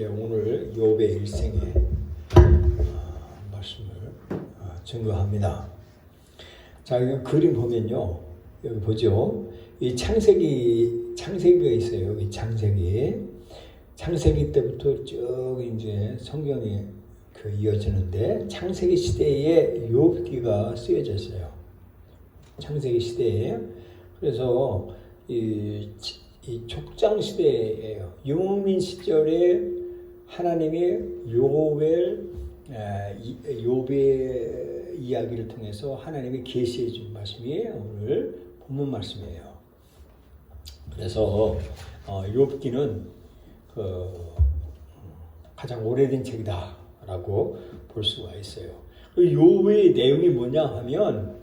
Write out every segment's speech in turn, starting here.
오늘 욥의 일생의 말씀을 증거합니다. 자, 이 그림 보면요, 여기 보죠. 이 창세기가 있어요. 이 창세기 때부터 쭉 이제 성경이 이어지는데 창세기 시대에 욥기가 쓰여졌어요. 창세기 시대에. 그래서 이 족장 시대예요. 유목민 시절에 하나님이 욥의 이야기를 통해서 하나님이 계시해 준 말씀이 오늘 본문 말씀이에요. 그래서 욥기는 가장 오래된 책이다라고 볼 수가 있어요. 욥의 내용이 뭐냐 하면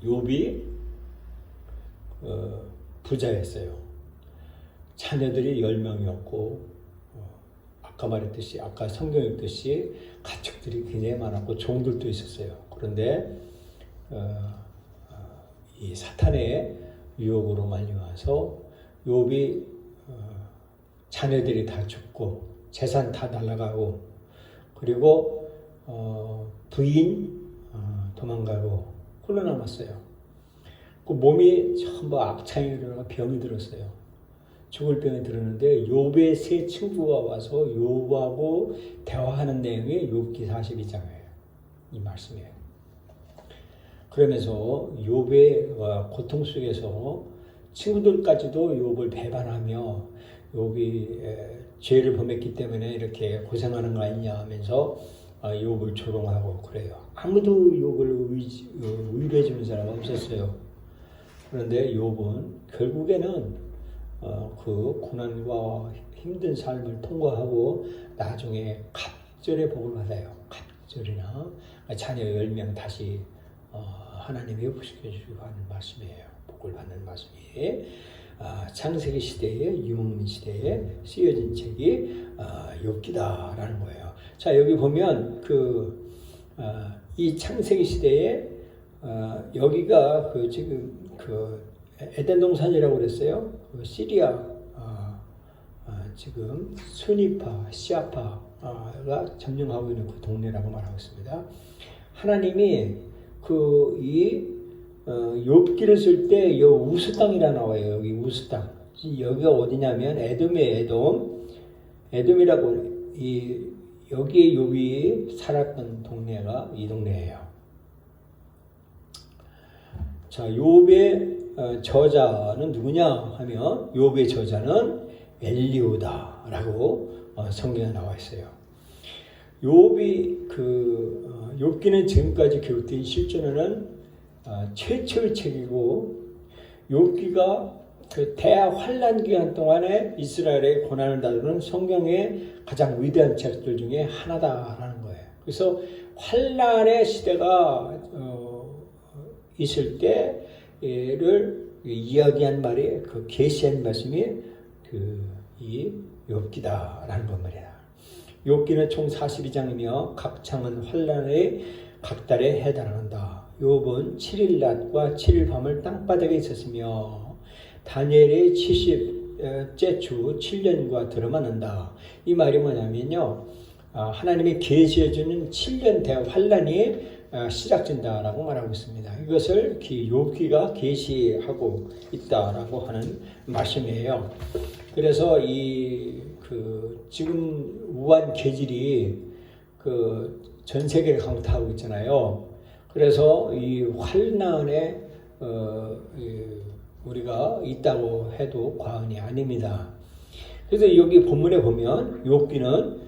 욥이 부자였어요. 자녀들이 10명이었고 아까 성경에 읽듯이 가축들이 굉장히 많았고 종들도 있었어요. 그런데 이 사탄의 유혹으로 말미암아서 욥이 자녀들이 다 죽고 재산 다 날아가고 그리고 부인 도망가고 홀로 남았어요. 그 몸이 전부 악창이 일어나고 병이 들었어요. 죽을 병이 들었는데 욥의 세 친구가 와서 욥하고 대화하는 내용이 욥기 42장이에요. 이 말씀이에요. 그러면서 욥의 고통 속에서 친구들까지도 욥을 배반하며 욥이 죄를 범했기 때문에 이렇게 고생하는 거 아니냐 하면서 욥을 조롱하고 그래요. 아무도 욥을 위로해 주는 사람은 없었어요. 그런데 욥은 결국에는 그 고난과 힘든 삶을 통과하고 나중에 갑절의 복을 받아요. 갑절이나 자녀 10명 다시 하나님이 회복시켜주시고 하는 말씀이에요. 복을 받는 말씀이 창세기 시대에 유목민 시대에 쓰여진 책이 욥기다라는 거예요. 자, 여기 보면 이 창세기 시대에 여기가 지금 에덴 동산이라고 그랬어요. 시리아 지금 수니파, 시아파가 점령하고 있는 그 동네라고 말하고 있습니다. 하나님이 욥기를 쓸 때 이 우스 땅이라 나와요. 여기 우스 땅. 여기가 어디냐면 에돔이라고 여기에 욥이 살았던 동네가 이 동네예요. 자, 욥의 저자는 누구냐 하면 욥의 저자는 엘리후다라고 성경에 나와 있어요. 욥기는 지금까지 기록된 실존에는 최초의 책이고 욥기가 대환란 기간 동안에 이스라엘의 고난을 다루는 성경의 가장 위대한 책들 중에 하나다라는 거예요. 그래서 환란의 시대가 있을 때를 이야기한 말이 계시한 말씀이 이 욥기다라는 것 말이야. 욥기는 총 42장이며 각 장은 환란의 각 달에 해당한다. 욥은 7일 낮과 7일 밤을 땅바닥에 있었으며 다니엘의 70째 주 7년과 들어맞는다. 이 말이 뭐냐면요, 하나님이 계시해주는 7년 대환란이 시작된다라고 말하고 있습니다. 이것을 욥기가 계시하고 있다라고 하는 말씀이에요. 그래서 지금 우한 계질이 전 세계를 강타하고 있잖아요. 그래서 이 환난에 우리가 있다고 해도 과언이 아닙니다. 그래서 여기 본문에 보면 욥기는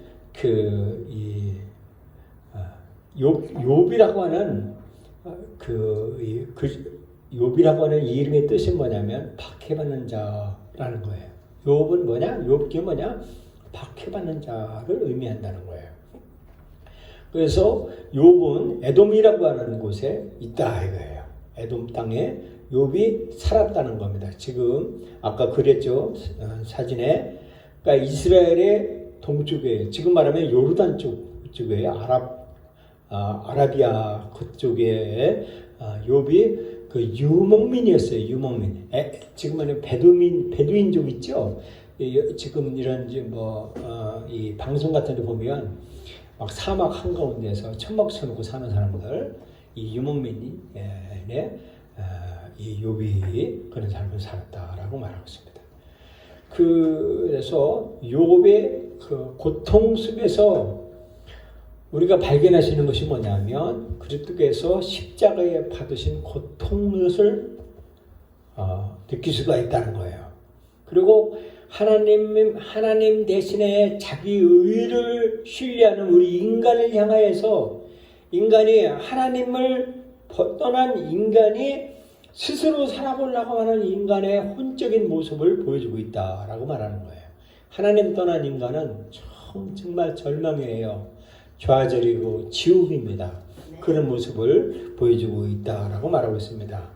욥이라고 하는 욥이라고 하는 이 이름의 뜻이 뭐냐면 박해받는 자라는 거예요. 욥은 뭐냐? 욥기 뭐냐? 박해받는 자를 의미한다는 거예요. 그래서 욥은 에돔이라고 하는 곳에 있다 이거예요. 에돔 땅에 욥이 살았다는 겁니다. 지금 아까 그랬죠, 사진에. 그러니까 이스라엘의 동쪽에, 지금 말하면 요르단 쪽에 아라비아 그쪽에 욥이 유목민이었어요. 유목민. 지금 말하면 베두인족 있죠. 지금 이런 이 방송 같은 데 보면 막 사막 한가운데서 천막 쳐놓고 사는 사람들, 이 유목민이 이 욥이 그런 삶을 살았다라고 말하고 있습니다. 그래서 욥의 그 고통 속에서 우리가 발견하시는 것이 뭐냐면 그리스도께서 십자가에 받으신 고통을 느낄 수가 있다는 거예요. 그리고 하나님 대신에 자기 의를 신뢰하는 우리 인간을 향하여서 인간이 하나님을 떠난 인간이 스스로 살아보려고 하는 인간의 혼적인 모습을 보여주고 있다라고 말하는 거예요. 하나님 떠난 인간은 정말 절망이에요. 좌절이고 지옥입니다. 그런 모습을 보여주고 있다라고 말하고 있습니다.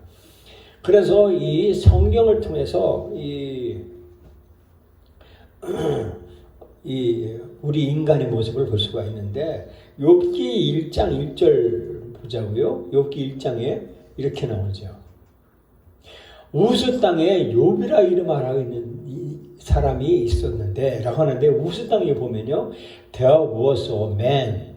그래서 이 성경을 통해서 우리 인간의 모습을 볼 수가 있는데 욥기 1장 1절 보자고요. 욥기 1장에 이렇게 나오죠. 우스 땅에 욥이라 이름하라 있는 이 사람이 있었는데 라고 하는데 우스 땅에 보면요. There was a man.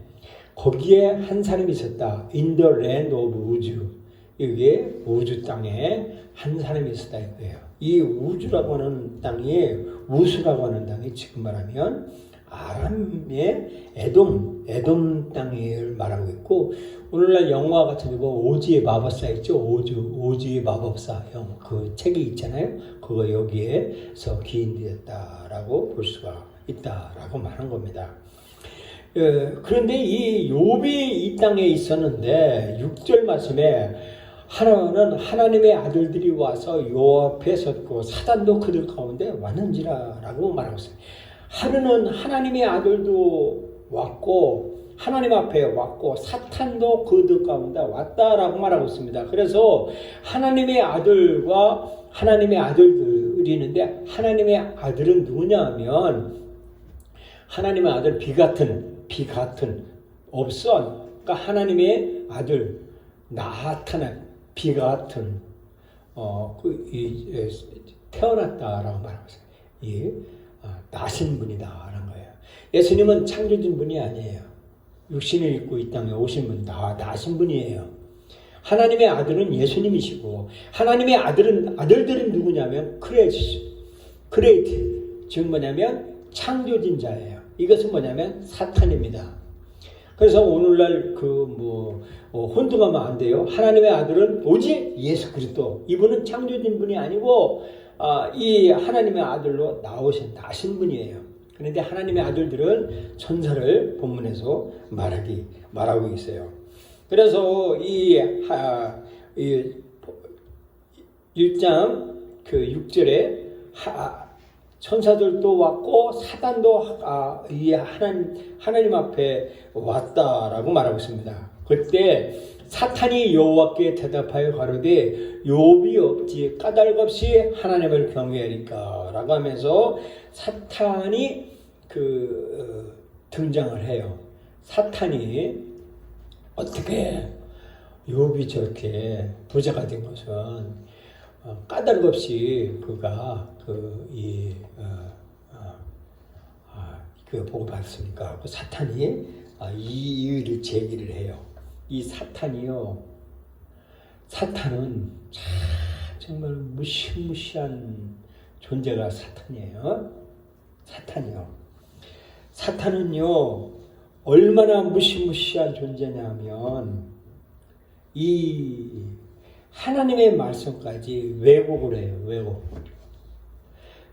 거기에 한 사람이 있었다. In the land of 우주. 이게 우주 땅에 한 사람이 있었다 이거예요. 이 우주라고 하는 땅이 우스라고 하는 땅이 지금 말하면 아람의 에돔 땅을 말하고 있고 오늘날 영화 같은 거 보면 오즈의 마법사 있죠? 오즈의 마법사 형 그 책이 있잖아요. 그거 여기에서 기인되었다라고 볼 수가 있다라고 말한 겁니다. 그런데 이 욥이 이 땅에 있었는데 6절 말씀에 하나는 하나님의 아들들이 와서 요 앞에 섰고 사단도 그들 가운데 왔는지라라고 말하고 있어요. 하루는 하나님의 아들도 왔고 하나님 앞에 왔고 사탄도 그들 가운데 왔다라고 말하고 있습니다. 그래서 하나님의 아들과 하나님의 아들들이 있는데 하나님의 아들은 누구냐 하면 하나님의 아들 비같은 없어. 그러니까 하나님의 아들 나타난 비같은 태어났다라고 말하고 있어요. 나신 분이다라는 거예요. 예수님은 창조된 분이 아니에요. 육신을 입고 이 땅에 오신 분, 나신 분이에요. 하나님의 아들은 예수님이시고 하나님의 아들들은 누구냐면 크레이트, 즉 뭐냐면 창조진 자예요. 이것은 뭐냐면 사탄입니다. 그래서 오늘날 혼동하면 안 돼요. 하나님의 아들은 오직 예수 그리스도. 이분은 창조진 분이 아니고 이 하나님의 아들로 나신 분이에요. 그런데 하나님의 아들들은 천사를 본문에서 말하고 있어요. 그래서 이 1장 6절에 천사들도 왔고 사단도 하나님 앞에 왔다라고 말하고 있습니다. 그때 사탄이 여호와께 대답하여 가로되 욥이 없지 까닭없이 하나님을 경외하니까 라고 하면서 사탄이 등장을 해요. 사탄이 어떻게 욥이 저렇게 부자가 된 것은 까닭없이 그가 보고 받습니까? 사탄이 이 일을 제기를 해요. 이 사탄은 정말 무시무시한 존재가 사탄이에요. 사탄은요 얼마나 무시무시한 존재냐면 이 하나님의 말씀까지 왜곡을 해요. 왜곡.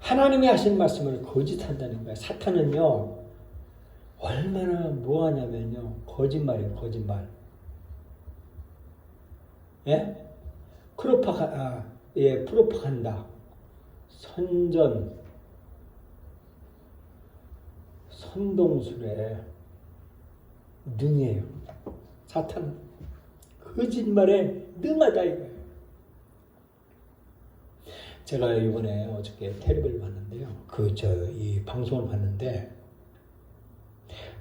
하나님이 하신 말씀을 거짓한다는 거예요. 사탄은요 얼마나 뭐하냐면요 거짓말이에요. 거짓말. 예? 프로파간다. 선동술에 능해요. 사탄은 거짓말에 능하다 이거예요. 제가 이번에 어저께 텔레비를 봤는데요. 이 방송을 봤는데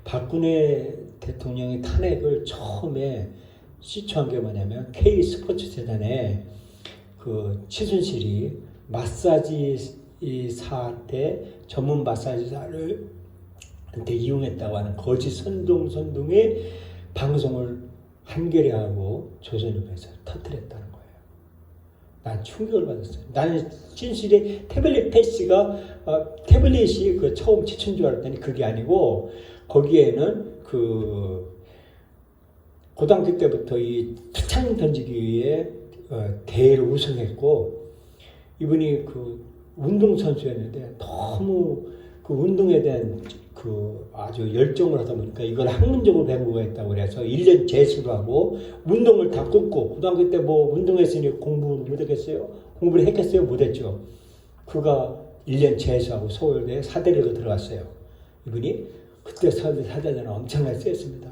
박근혜 대통령의 탄핵을 처음에 시초한 게 뭐냐면 K 스포츠 재단에 최순실이 마사지 이 사태 전문 마사지사를 한테 이용했다고 하는 거짓 선동의 방송을 한겨레하고 조선일보에서 터뜨렸다는 거예요. 난 충격을 받았어요. 나는 진실이 태블릿이 그 처음 지친 줄 알았더니 그게 아니고 거기에는 그 고등학교 때부터 이 투창 던지기에 대회를 우승했고 이분이 그 운동선수였는데 너무 그 운동에 대한 그 아주 열정을 하다 보니까 이걸 학문적으로 배우고 했다고 그래서 1년 재수를 하고 운동을 다 끊고 고등학교 때 뭐 운동했으니 공부를 못했겠어요? 공부를 했겠어요? 못했죠. 그가 1년 재수하고 서울대 사대리로 들어갔어요. 이분이 그때 사대리는 엄청나게 셌습니다.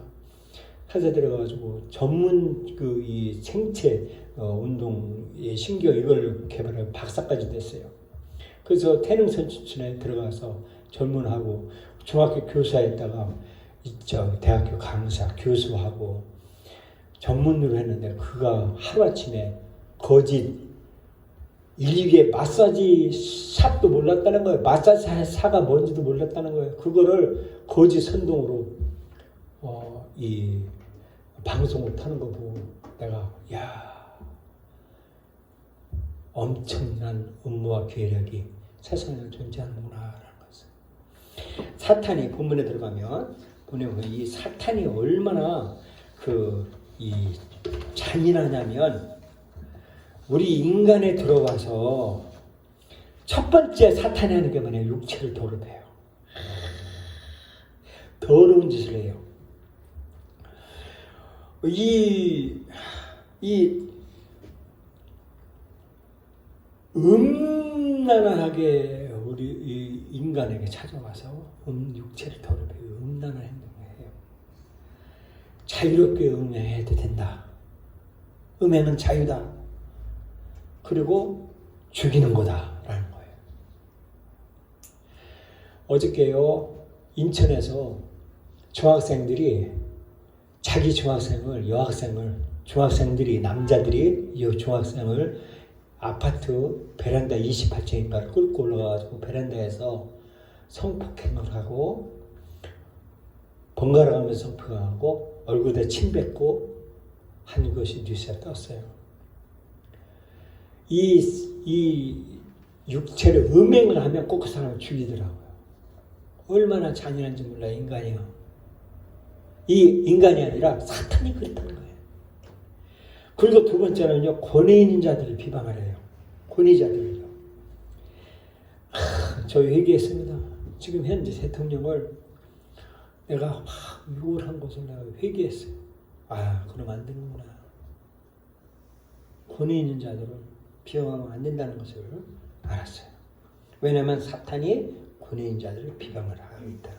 사대 들어가가지고 전문 그 이 생체 운동의 신경 이걸 개발하고 박사까지 됐어요. 그래서 태릉 선수촌에 들어가서 전문하고 중학교 교사했다가 대학교 강사 교수하고 전문으로 했는데 그가 하루아침에 거짓 일개 마사지 샵도 몰랐다는 거예요. 마사지 사가 뭔지도 몰랐다는 거예요. 그거를 거짓 선동으로 이 방송을 타는 거 보고 내가 엄청난 음모와 계략이 세상에 존재하는구나라는 것을. 사탄이 본문에 들어가면 보면 이 사탄이 얼마나 이 잔인하냐면 우리 인간에 들어와서 첫 번째 사탄이 하는 게 뭐냐 육체를 더럽혀요. 더러운 짓을 해요. 이 음란하게 우리 이 인간에게 찾아와서 육체를 더럽히고 음란한 행동을 해요. 자유롭게 음행해도 된다. 음행은 자유다. 그리고 죽이는 거다라는 거예요. 어저께요 인천에서 중학생들이 자기 중학생들이 남자들이 이 중학생을 아파트 베란다 28층인가를 끌고 올라가가지고 베란다에서 성폭행을 하고 번갈아 가면서 성폭행하고 얼굴에 침 뱉고 한 것이 뉴스에 떴어요. 이 육체를 음행을 하면 꼭 그 사람을 죽이더라고요. 얼마나 잔인한지 몰라요, 인간이요. 이 인간이 아니라 사탄이 그렇다는 거예요. 그리고 두 번째는요, 권위 있는 자들을 비방하래요. 권위자들을요. 저희 회개했습니다. 지금 현재 대통령을 내가 막 욕을 한 것을 내가 회개했어요. 그럼 안 되는구나. 권위 있는 자들을 비방하면 안 된다는 것을 알았어요. 왜냐하면 사탄이 권위 있는 자들을 비방을 하고 있다는 거예요.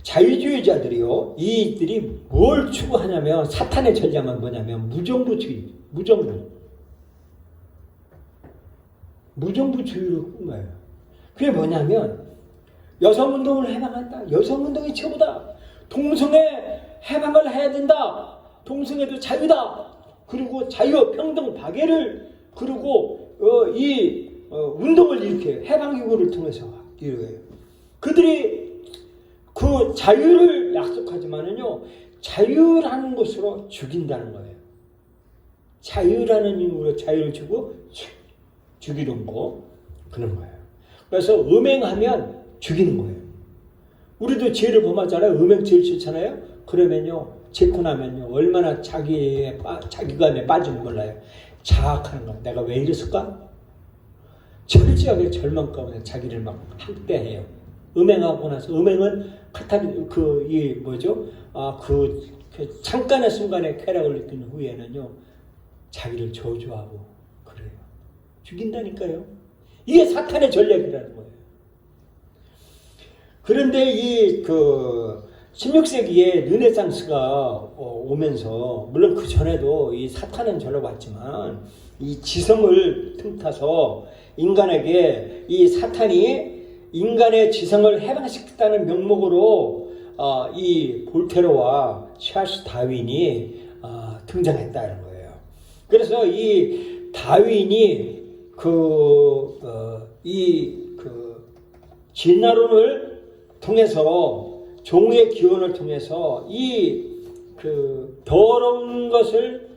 자유주의자들이요, 이들이 뭘 추구하냐면 사탄의 전략은 뭐냐면 무정부주의, 무정부주의를 꿈어요. 그게 뭐냐면 여성운동을 해방한다. 여성운동이 최고다. 동성애 해방을 해야 된다. 동성애도 자유다. 그리고 자유, 평등, 박애를 그리고 운동을 이렇게 해방기구를 통해서 이루어요. 그들이 그 자유를 약속하지만은요, 자유라는 것으로 죽인다는 거예요. 자유라는 이유로 자유를 주고 죽이는 거, 그런 거예요. 그래서 음행하면 죽이는 거예요. 우리도 죄를 범하잖아요. 음행 제일 싫잖아요. 그러면요, 짓고 나면요, 얼마나 자기감에 빠지는 몰라요. 자학하는 거예요. 내가 왜 이랬을까? 철저하게 절망 가운데 자기를 막 학대해요. 음행하고 나서, 음행은 잠깐의 순간에 쾌락을 느끼는 후에는요, 자기를 저주하고 그래요. 죽인다니까요. 이게 사탄의 전략이라는 거예요. 그런데 16세기에 르네상스가 오면서, 물론 그 전에도 이 사탄은 전혀 왔지만, 이 지성을 틈타서 인간에게 이 사탄이 인간의 지성을 해방시켰다는 명목으로 이 볼테르와 찰스 다윈이 등장했다는 거예요. 그래서 이 다윈이 진화론을 통해서 종의 기원을 통해서 더러운 것을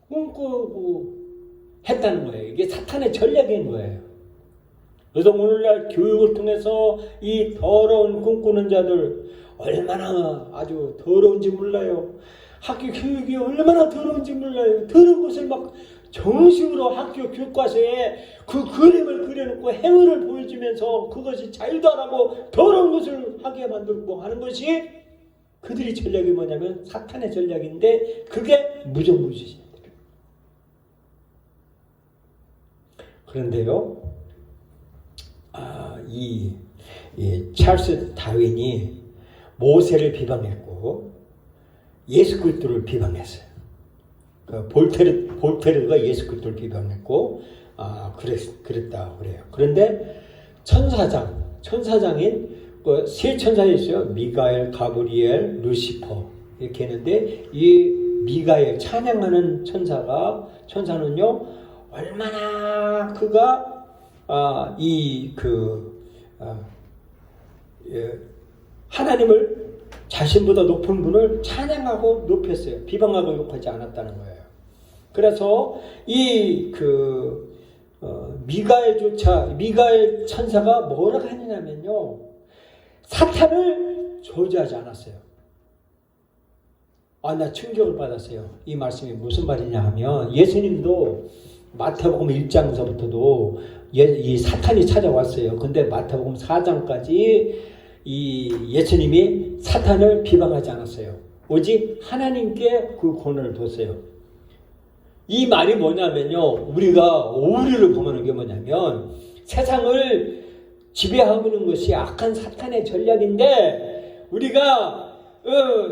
꿈꾸고 했다는 거예요. 이게 사탄의 전략인 거예요. 그래서 오늘날 교육을 통해서 이 더러운 꿈꾸는 자들 얼마나 아주 더러운지 몰라요. 학교 교육이 얼마나 더러운지 몰라요. 더러운 것을 막 정식으로 학교 교과서에 그 그림을 그려놓고 행위를 보여주면서 그것이 자유도 안 하고 더러운 것을 하게 만들고 하는 것이 그들의 전략이 뭐냐면 사탄의 전략인데 그게 무정부주의자. 그런데요, 이 찰스 다윈이 모세를 비방했고 예수 그리스도를 비방했어요. 볼테르가 예수 그리스도를 비방했고 그랬다 그래요. 그런데 천사장인 세 천사가 있어요. 미가엘, 가브리엘, 루시퍼 이렇게 했는데 이 미가엘 찬양하는 천사는요 얼마나 그가 하나님을 자신보다 높은 분을 찬양하고 높였어요. 비방하고 욕하지 않았다는 거예요. 그래서 미가엘 천사가 뭐라고 하느냐면요, 사탄을 저주하지 않았어요. 나 충격을 받았어요. 이 말씀이 무슨 말이냐 하면 예수님도 마태복음 1장서부터도 이 사탄이 찾아왔어요. 근데 마태복음 4장까지 이 예수님이 사탄을 비방하지 않았어요. 오직 하나님께 그 권한을 뒀어요. 이 말이 뭐냐면요, 우리가 오류를 범하는 게 뭐냐면 세상을 지배하고 있는 것이 악한 사탄의 전략인데 우리가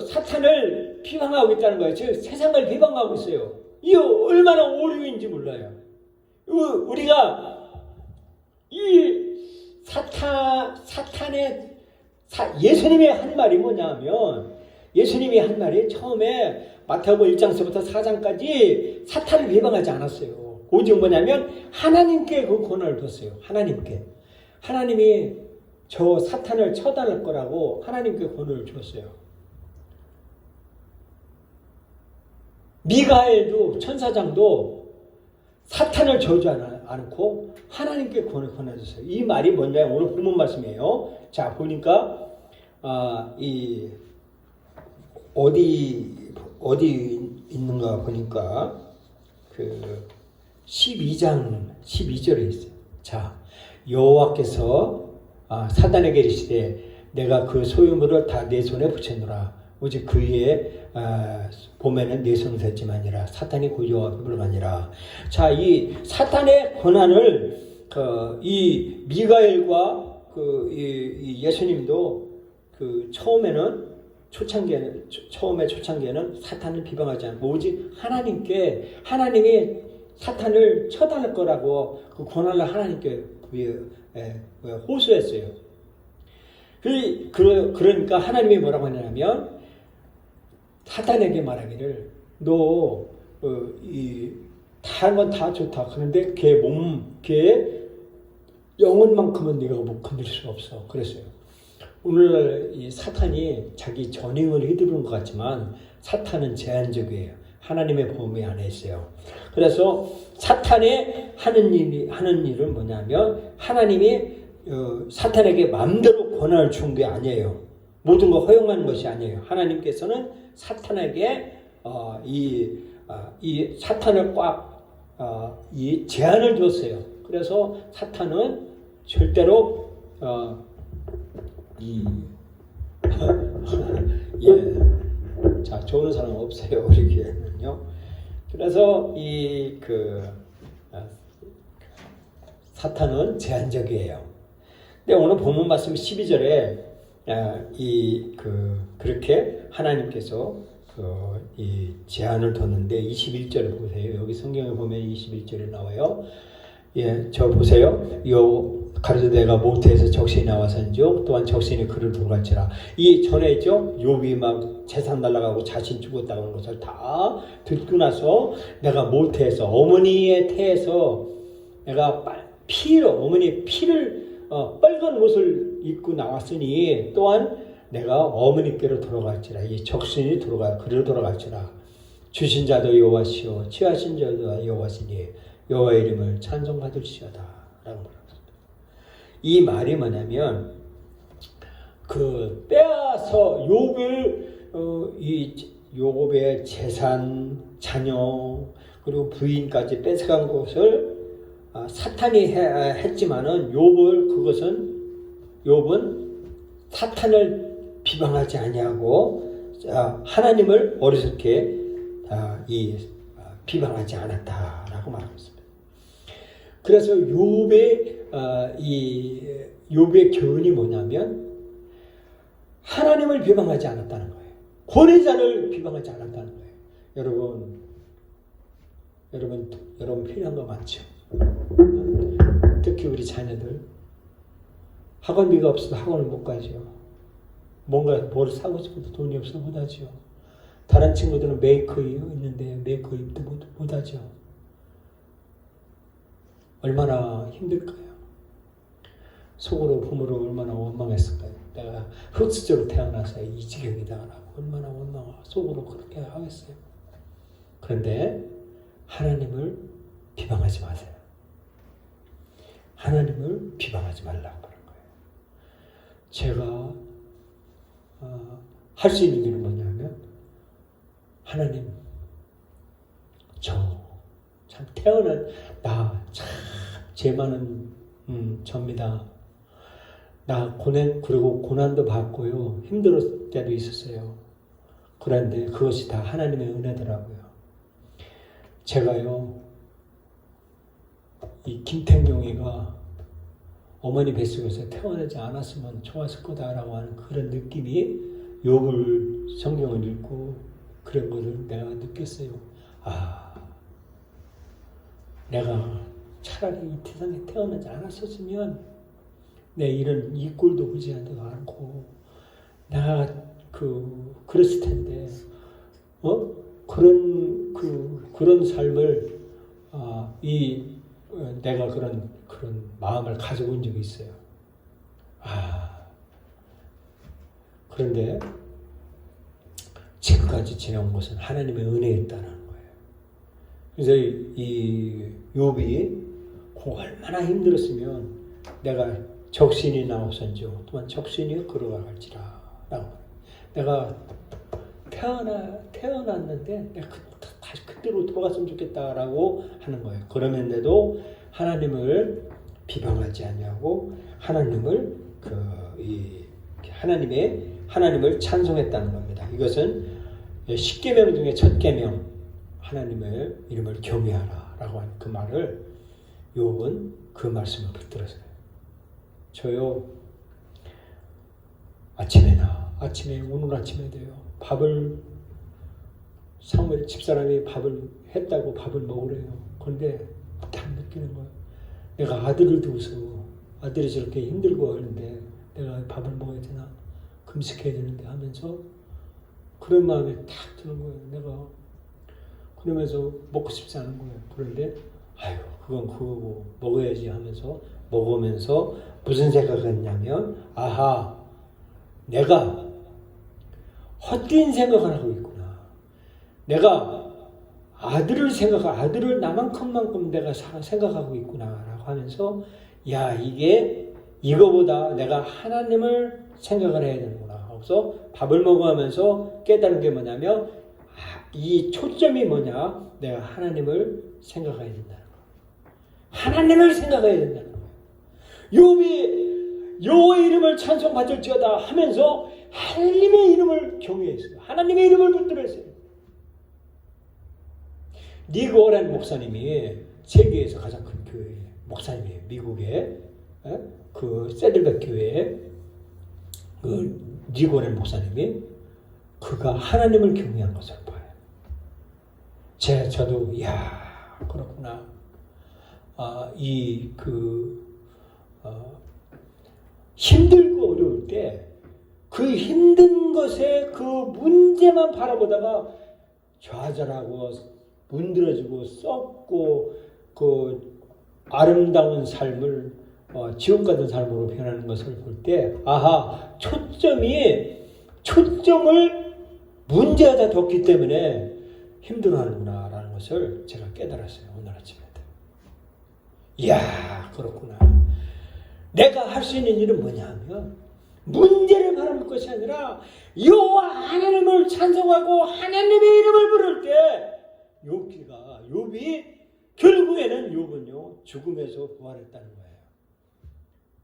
사탄을 비방하고 있다는 거예요. 즉 세상을 비방하고 있어요. 이게 얼마나 오류인지 몰라요. 우리가 이 사탄의 예수님이 한 말이 뭐냐면 예수님이 한 말이 처음에 마태복음 1장서부터 4장까지 사탄을 비방하지 않았어요. 오직 뭐냐면 하나님께 그 권한을 뒀어요. 하나님이 저 사탄을 처단할 거라고 하나님께 권한을 줬어요. 미가엘도 천사장도 사탄을 저주하지 않고 하나님께 권한을 줬어요. 이 말이 뭐냐면 오늘 본문 말씀이에요. 자 보니까 어디 있는가 보니까 그 12장 12절에 있어요. 자, 여호와께서 사단에게 이르시되 내가 그 소유물을 다 내 손에 붙였노라. 오직 그의 봄에는 내 손을 댔지만이라 사탄이 그 여호와 앞에 물러가니라. 자, 이 사탄의 권한을 이 미가엘과 이 예수님도 처음에 초창기에는 사탄을 비방하지 않고 오직 하나님이 사탄을 처단할 거라고 그 권한을 하나님께 호소했어요. 그러니까 하나님이 뭐라고 하냐면 사탄에게 말하기를 너 다른 건 다 좋다. 그런데 걔 영혼만큼은 네가 못 건드릴 수 없어. 그랬어요. 오늘날 이 사탄이 자기 전횡을 휘두르는 것 같지만 사탄은 제한적이에요. 하나님의 범위 안에 있어요. 그래서 사탄이 하는 일은 뭐냐면 하나님이 사탄에게 마음대로 권한을 준 게 아니에요. 모든 거 허용하는 것이 아니에요. 하나님께서는 사탄에게 이 사탄을 꽉 이 제한을 줬어요. 그래서 사탄은 절대로 자, 좋은 사람 없어요, 우리 교회는요. 그래서 사탄은 제한적이에요. 근데 오늘 본문 말씀 12절에 그렇게 하나님께서 이 제한을 뒀는데 21절을 보세요. 여기 성경에 보면 21절에 나와요. 저 보세요. 가로되 내가 모태에서 적신이 나와선즉 또한 적신이 그를 돌갈지라. 이 전에 있죠. 욥이 막 재산 날라가고 자신 죽었다고 하는 것을 다 듣고 나서 내가 모태에서 어머니의 태에서 내가 피를 어머니의 피를 빨간 옷을 입고 나왔으니 또한 내가 어머니께로 돌아갈지라 이 적신이 그리로 돌아갈지라 주신 자도 여호와시요 취하신 자도 여호와시니 여호와의 이름을 찬송받을지어다 라고 말합니다. 이 말이 뭐냐면 그 빼앗아 욥의 재산, 자녀 그리고 부인까지 뺏어간 것을 사탄이 했지만은 욥은 사탄을 비방하지 아니하고 하나님을 어리석게 비방하지 않았다라고 말하고 있습니다. 그래서 욥의 교훈이 뭐냐면 하나님을 비방하지 않았다는 거예요. 권위자를 비방하지 않았다는 거예요. 여러분 필요한 거 많죠? 특히 우리 자녀들 학원비가 없어서 학원을 못 가죠. 뭘 사고 싶어도 돈이 없어서 못 하죠. 다른 친구들은 메이커 있는데 메이커 입도 못 하죠. 얼마나 힘들까요? 속으로 부모를 얼마나 원망했을까요? 내가 흑수저로 태어나서 이 지경이다라고 얼마나 원망하고 속으로 그렇게 하겠어요. 그런데 하나님을 비방하지 마세요. 하나님을 비방하지 말라고 하는 거예요. 제가 할 수 있는 일은 뭐냐면 하나님 저 참 태어난 나 참 죄 많은 접니다. 나 그리고 고난도 받고요. 힘들었을 때도 있었어요. 그런데 그것이 다 하나님의 은혜더라고요. 제가요, 이 김택용이가 어머니 뱃속에서 태어나지 않았으면 좋았을 거다라고 하는 그런 느낌이 욥을 성경을 읽고 그런 것을 내가 느꼈어요. 내가 차라리 이 세상에 태어나지 않았었으면 내 이런 이 꼴도 보지 않고 내가 그랬을 텐데 그런 삶을 내가 그런 마음을 가지고 온 적이 있어요. 그런데 지금까지 지나온 것은 하나님의 은혜였다는 거예요. 그래서 이 욥이 얼마나 힘들었으면 내가 적신이 나오선지요 또한 적신이 걸어갈지라 라고 내가 태어났는데 내가 다시 그때로 돌아갔으면 좋겠다라고 하는 거예요. 그러면서도 하나님을 비방하지 아니하고 하나님을 하나님을 찬송했다는 겁니다. 이것은 10계명 중에 첫 계명 하나님의 이름을 경외하라라고 하는 그 말을 욥은 그 말씀을 붙들었어요. 저요 오늘 아침에도요 집사람이 밥을 했다고 밥을 먹으래요. 그런데 딱 느끼는 거예요. 내가 아들을 두고서 아들이 저렇게 힘들고 하는데 내가 밥을 먹어야 되나 금식해야 되는데 하면서 그런 마음이 딱 드는 거예요. 내가 그러면서 먹고 싶지 않은 거예요. 그런데 그건 그거고 먹어야지 하면서 먹으면서 무슨 생각을 했냐면 내가 헛된 생각을 하고 있구나. 내가 아들을 나만큼만큼 내가 생각하고 있구나라고 하면서 이거보다 내가 하나님을 생각을 해야 되는구나. 그래서 밥을 먹으면서 깨달은 게 뭐냐면 이 초점이 뭐냐? 내가 하나님을 생각해야 된다는 거예요. 하나님을 생각해야 된다는 거예요. 욥이 여호와의 이름을 찬송받을지어다 하면서 하나님의 이름을 경외했어요. 하나님의 이름을 붙들었어요. 닉 워렌 목사님이 세계에서 가장 큰 교회 목사님이에요. 미국의 그 세들백 교회의 닉 워렌 목사님이 그가 하나님을 경외한 것을 봐요. 저도 그렇구나. 힘들고 어려울 때 그 힘든 것에 그 문제만 바라보다가 좌절하고 문드러지고 썩고 아름다운 삶을 지옥 같은 삶으로 변하는 것을 볼 때 아하 초점을 문제에다 뒀기 때문에 힘들어하는구나 라는 것을 제가 깨달았어요. 오늘 아침에. 이야 그렇구나. 내가 할 수 있는 일은 뭐냐 하면 문제를 바라볼 것이 아니라 여호와 하나님을 찬송하고 하나님의 이름을 부를 때 욥이 결국에는 욥은요 죽음에서 부활했다는 거예요.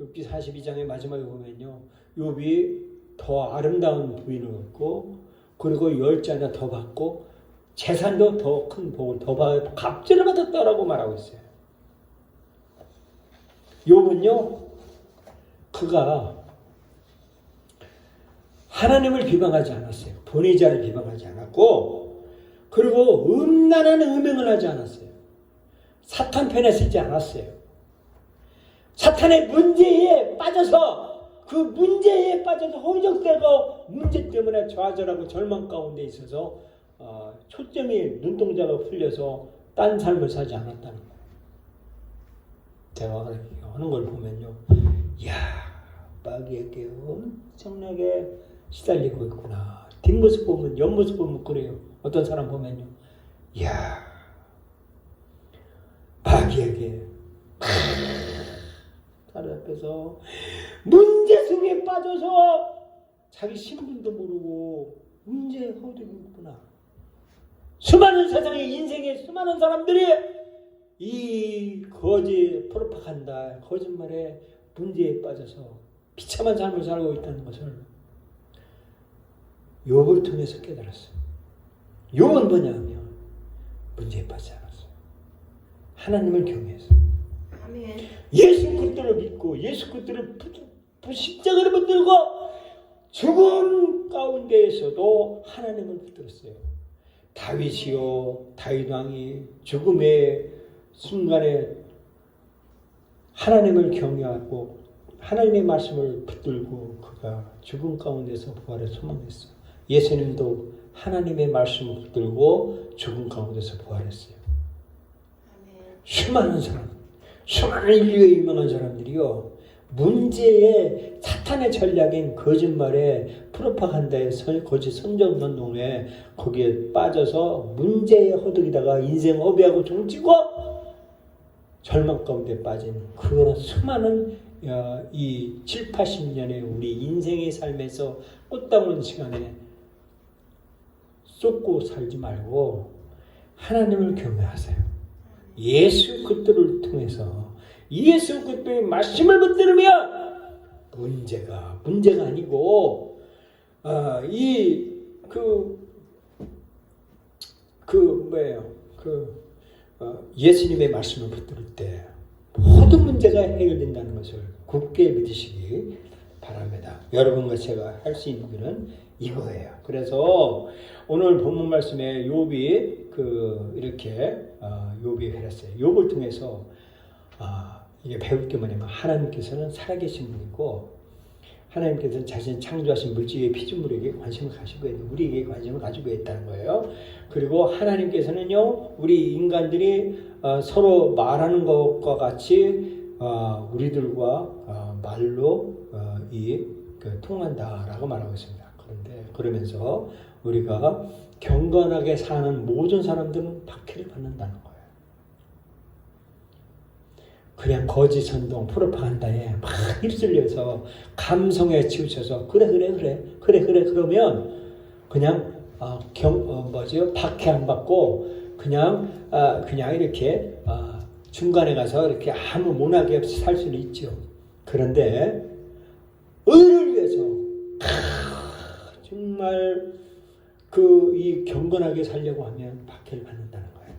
욥기 42장의 마지막에 보면요 욥이 더 아름다운 부인을 얻고 그리고 10자나 더 받고 재산도 더 큰 복을 더 받고 갑절을 받았다라고 말하고 있어요. 욥은요 그가 하나님을 비방하지 않았어요. 본의자를 비방하지 않았고 그리고 음란한 음행을 하지 않았어요. 사탄 편에 서지 않았어요. 사탄의 문제에 빠져서 그 문제에 빠져서 허우적대고 문제 때문에 좌절하고 절망 가운데 있어서 초점이 눈동자가 풀려서 딴 삶을 사지 않았다는 거예요. 제가 그렇게 하는 걸 보면요. 이야 마귀에게 엄청나게 시달리고 있구나. 뒷모습 보면 옆모습 보면 그래요. 어떤 사람 보면요. 이야 마귀에게 다른 앞에서 문제 속에 빠져서 자기 신분도 모르고 문제에 허우되고 있구나. 수많은 세상의 인생의 수많은 사람들이 이 거짓 프로파간다 거짓말에 문제에 빠져서 비참한 삶을 살고 있다는 것을 욥을 통해서 깨달았어요. 욥은 뭐냐면 문제에 빠지지 않았어요. 하나님을 경외했어요. 아멘. 예수 그리스도를 믿고 예수 그리스도를 십자가를 붙들고 죽음 가운데에서도 하나님을 붙들었어요. 다윗 왕이 죽음의 순간에 하나님을 경외하고 하나님의 말씀을 붙들고 그가 죽음 가운데서 부활에 소망했어요. 예수님도 하나님의 말씀을 붙들고 죽음 가운데서 부활했어요. 수많은 인류의 유명한 사람들이요. 문제에 사탄의 전략인 거짓말에 프로파간다에 거짓 선전운동에 거기에 빠져서 문제에 허덕이다가 인생 허비하고 종치고 절망 가운데 빠진 그런 수많은 이 7, 80년의 우리 인생의 삶에서 꽃 담은 시간에 쏟고 살지 말고 하나님을 경외하세요. 예수 그리스도를 통해서 예수 그리스도의 말씀을 붙들으면 문제가 아니고 예수님의 말씀을 붙들 때 모든 문제가 해결된다는 것을 굳게 믿으시기 바랍니다. 여러분과 제가 할 수 있는 일은 이거예요. 그래서 오늘 본문 말씀에 욥이 이렇게 욥이 그랬어요. 욥을 통해서 이게 배울 게 뭐냐면 하나님께서는 살아계신 분이고 하나님께서는 자신 창조하신 물질의 피조물에게 관심을 가지고 있는 우리에게 관심을 가지고 있다는 거예요. 그리고 하나님께서는요 우리 인간들이 서로 말하는 것과 같이 우리들과 말로 통한다라고 말하고 있습니다. 그런데 그러면서 우리가 경건하게 사는 모든 사람들은 박해를 받는다는 거예요. 그냥 거짓 선동 프로파간다에 막 휩쓸려서 감성에 치우쳐서 그래 그러면 그냥 박해 안 받고 그냥 이렇게 중간에 가서 이렇게 아무 모나게 없이 살 수는 있죠. 그런데 의를 위해서 정말 이 경건하게 살려고 하면 박해를 받는다는 거예요.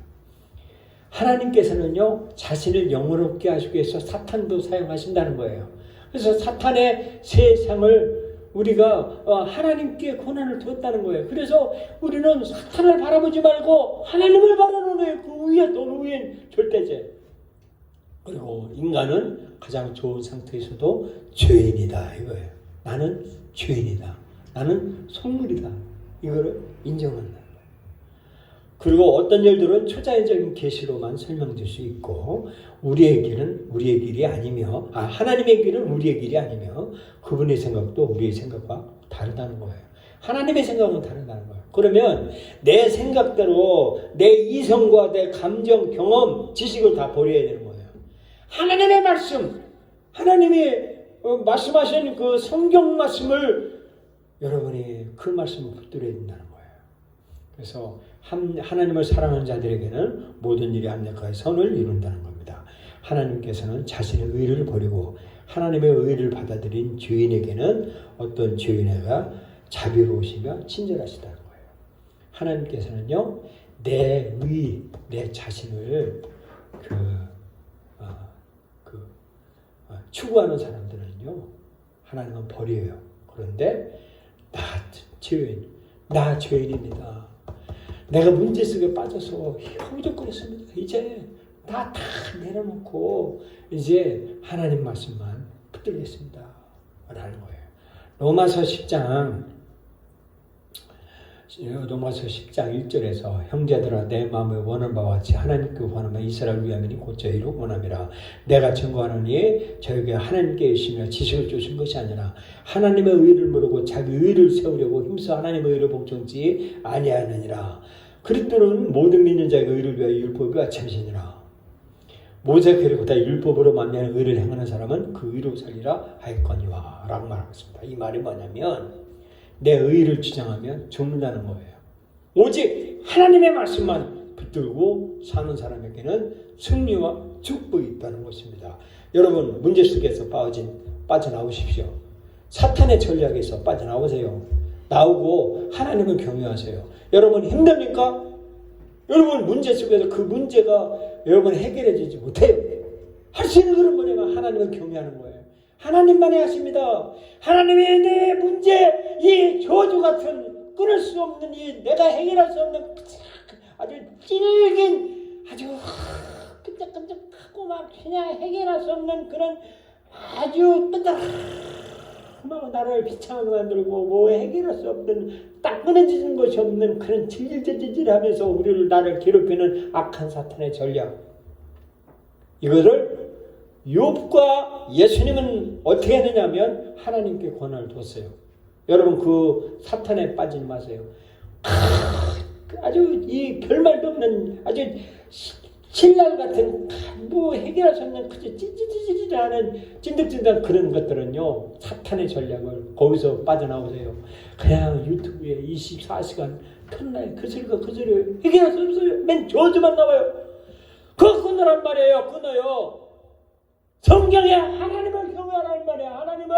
하나님께서는요 자신을 영원롭게 하시기 위해서 사탄도 사용하신다는 거예요. 그래서 사탄의 세상을 우리가 하나님께 고난을 두었다는 거예요. 그래서 우리는 사탄을 바라보지 말고 하나님을 바라는 거예요. 그 위에 또 위엔 절대제. 그리고 인간은 가장 좋은 상태에서도 죄인이다 이거예요. 나는 죄인이다. 나는 속물이다. 이거를 인정한다는 거예요. 그리고 어떤 일들은 초자연적인 계시로만 설명될 수 있고 우리의 길은 우리의 길이 아니며 하나님의 길은 우리의 길이 아니며 그분의 생각도 우리의 생각과 다르다는 거예요. 하나님의 생각은 다르다는 거예요. 그러면 내 생각대로 내 이성과 내 감정, 경험, 지식을 다 버려야 되는 거예요. 하나님의 말씀, 하나님이 말씀하신 그 성경 말씀을 여러분이 그 말씀을 붙들어야 된다는 거예요. 그래서 하나님을 사랑하는 자들에게는 모든 일이 합력하여 선을 이룬다는 겁니다. 하나님께서는 자신의 의를 버리고 하나님의 의를 받아들인 죄인에게는 어떤 죄인에게 자비로우시며 친절하시다는 거예요. 하나님께서는요, 내 자신을 추구하는 사람들은요, 하나님은 버려요. 그런데 나 죄인입니다. 내가 문제 속에 빠져서 허우적거렸습니다. 이제 다 내려놓고 이제 하나님 말씀만 붙들겠습니다. 라는 거예요. 로마서 10장 1절에서 형제들아 내 마음에 원하는 바와 같이 하나님께 원하는 바 이스라엘 위함이니 곧 저희로 원함이라. 내가 증거하노니 저에게 하나님께 계시며 지식을 주신 것이 아니라 하나님의 의를 모르고 자기 의를 세우려고 힘써 하나님의 의를 복종치 아니하느니라. 그리스도는 모든 믿는 자의 의를 위하여 율법이 아첨이니라. 모세가 그리고다 율법으로 만미하는 의를 행하는 사람은 그 의로 살리라 하였거니와 라고 말하고 있습니다. 이 말이 뭐냐면 내 의를 주장하면 죽는다는 거예요. 오직 하나님의 말씀만 붙들고 사는 사람에게는 승리와 축복이 있다는 것입니다. 여러분 문제 속에서 빠져나오십시오. 사탄의 전략에서 빠져나오세요. 나오고 하나님을 경외하세요. 여러분 힘듭니까? 여러분 문제 속에서 그 문제가 여러분 해결해지지 못해요. 할 수 있는 것은 뭐냐면 하나님을 경외하는 거예요. 하나님만이 하십니다. 하나님의 내 문제, 이 저주 같은 끊을 수 없는 이 내가 해결할 수 없는 아주 찔긴 아주 끈적끈적하고 막 그냥 해결할 수 없는 그런 아주 끈적하고 나를 비참하게 만들고 뭐 해결할 수 없는 딱 끊어지는 것이 없는 그런 질질질질하면서 나를 괴롭히는 악한 사탄의 전략. 이거를 욥과 예수님은 어떻게 했느냐면 하나님께 권한을 뒀어요. 여러분 그 사탄에 빠지지 마세요. 아주 이 별말도 없는 아주 신랄 같은 뭐 해결할 수 없는 그저 찌찌찌찌하는 찐득찐득한 그런 것들은요 사탄의 전략을 거기서 빠져나오세요. 그냥 유튜브에 24시간 켰나요? 그 소리 해결할 수 없어요. 맨 저주만 나와요. 그거 끊으란 말이에요. 끊어요. 성경에 하나님을 경외하라는 말이야. 하나님을